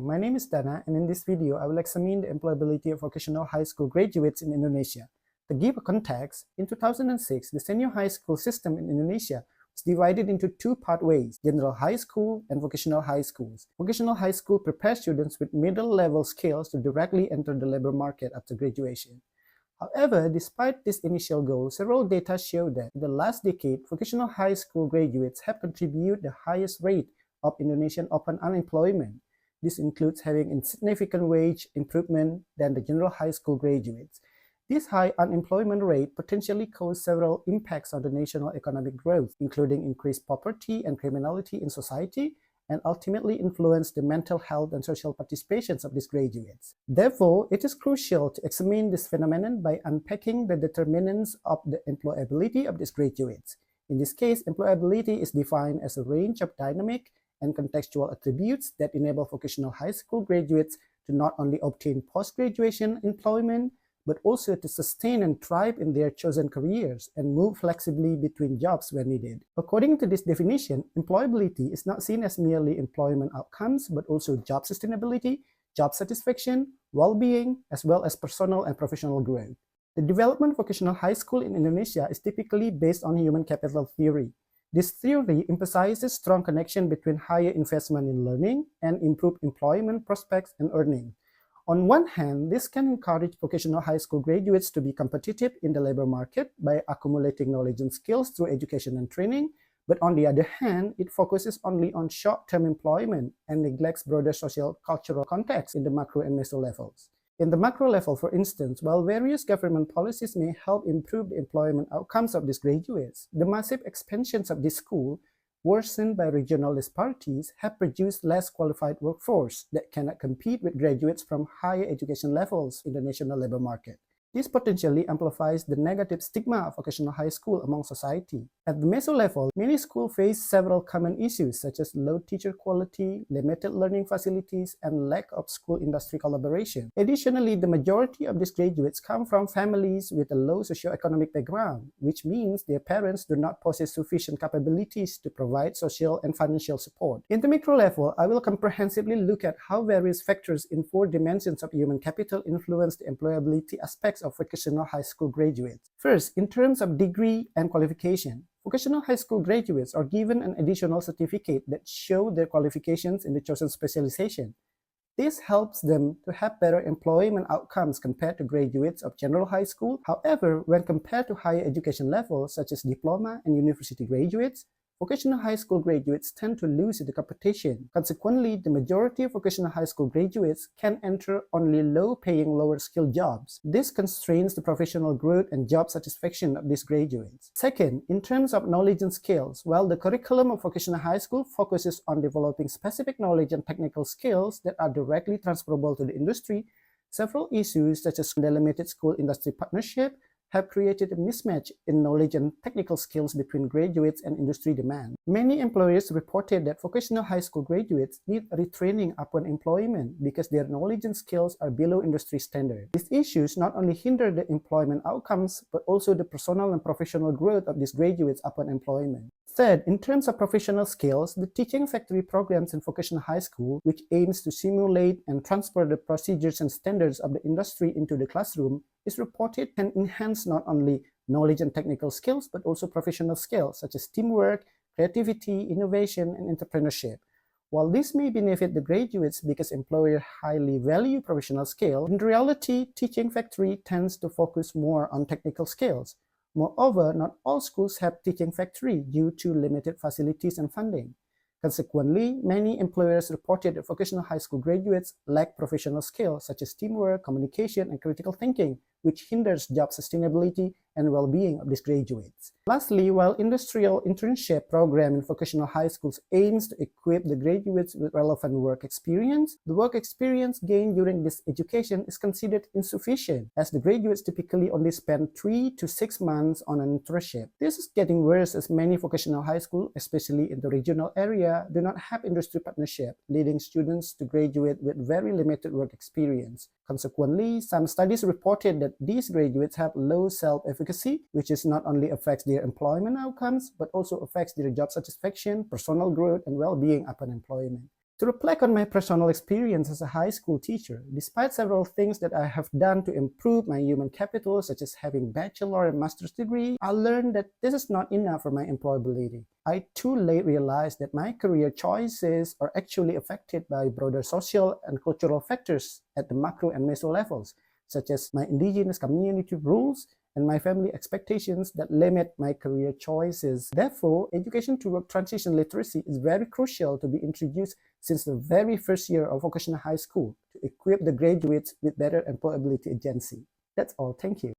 my name is Dana, and in this video, I will examine the employability of vocational high school graduates in Indonesia. To give a context, in 2006, the senior high school system in Indonesia was divided into two pathways: general high school and vocational high schools. Vocational high school prepares students with middle-level skills to directly enter the labor market after graduation. However, despite this initial goal, several data show that in the last decade, vocational high school graduates have contributed the highest rate of Indonesian open unemployment. This includes having a significant wage improvement than the general high school graduates. This high unemployment rate potentially causes several impacts on the national economic growth, including increased poverty and criminality in society, and ultimately influence the mental health and social participations of these graduates. Therefore, it is crucial to examine this phenomenon by unpacking the determinants of the employability of these graduates. In this case, employability is defined as a range of dynamic and contextual attributes that enable vocational high school graduates to not only obtain post-graduation employment, but also to sustain and thrive in their chosen careers and move flexibly between jobs when needed. According to this definition, employability is not seen as merely employment outcomes, but also job sustainability, job satisfaction, well-being, as well as personal and professional growth. The development of vocational high school in Indonesia is typically based on human capital theory. This theory emphasizes strong connection between higher investment in learning and improved employment prospects and earning. On one hand, this can encourage vocational high school graduates to be competitive in the labor market by accumulating knowledge and skills through education and training, but on the other hand, it focuses only on short-term employment and neglects broader social cultural context in the macro and meso levels. In the macro level, for instance, while various government policies may help improve the employment outcomes of these graduates, the massive expansions of this school, worsened by regional disparities, have produced less qualified workforce that cannot compete with graduates from higher education levels in the national labor market. This potentially amplifies the negative stigma of vocational high school among society. At the meso level, many schools face several common issues such as low teacher quality, limited learning facilities, and lack of school-industry collaboration. Additionally, the majority of these graduates come from families with a low socioeconomic background, which means their parents do not possess sufficient capabilities to provide social and financial support. In the micro level, I will comprehensively look at how various factors in 4 dimensions of human capital influence the employability aspects of vocational high school graduates. First, in terms of degree and qualification, vocational high school graduates are given an additional certificate that shows their qualifications in the chosen specialization. This helps them to have better employment outcomes compared to graduates of general high school. However, when compared to higher education levels such as diploma and university graduates, vocational high school graduates tend to lose in the competition. Consequently, the majority of vocational high school graduates can enter only low-paying, lower-skilled jobs. This constrains the professional growth and job satisfaction of these graduates. Second, in terms of knowledge and skills, while the curriculum of vocational high school focuses on developing specific knowledge and technical skills that are directly transferable to the industry, several issues such as the limited school-industry partnership have created a mismatch in knowledge and technical skills between graduates and industry demand. Many employers reported that vocational high school graduates need retraining upon employment because their knowledge and skills are below industry standard. These issues not only hinder the employment outcomes, but also the personal and professional growth of these graduates upon employment. Third, in terms of professional skills, the teaching factory programs in vocational high school, which aims to simulate and transfer the procedures and standards of the industry into the classroom, is reported can enhance not only knowledge and technical skills, but also professional skills such as teamwork, creativity, innovation, and entrepreneurship. While this may benefit the graduates because employers highly value professional skills, in reality, teaching factory tends to focus more on technical skills. Moreover, not all schools have teaching factory due to limited facilities and funding. Consequently, many employers reported that vocational high school graduates lack professional skills such as teamwork, communication, and critical thinking, which hinders job sustainability and well-being of these graduates. Lastly, while industrial internship program in vocational high schools aims to equip the graduates with relevant work experience, the work experience gained during this education is considered insufficient, as the graduates typically only spend 3 to 6 months on an internship. This is getting worse as many vocational high schools, especially in the regional area, do not have industry partnership, leading students to graduate with very limited work experience. Consequently, some studies reported that these graduates have low self-efficacy, which not only affects their employment outcomes, but also affects their job satisfaction, personal growth, and well-being upon employment. To reflect on my personal experience as a high school teacher, despite several things that I have done to improve my human capital, such as having bachelor and master's degree, I learned that this is not enough for my employability. I too late realized that my career choices are actually affected by broader social and cultural factors at the macro and meso levels, such as my indigenous community rules and my family expectations that limit my career choices. Therefore, education to work transition literacy is very crucial to be introduced since the very first year of vocational high school to equip the graduates with better employability agency. That's all. Thank you.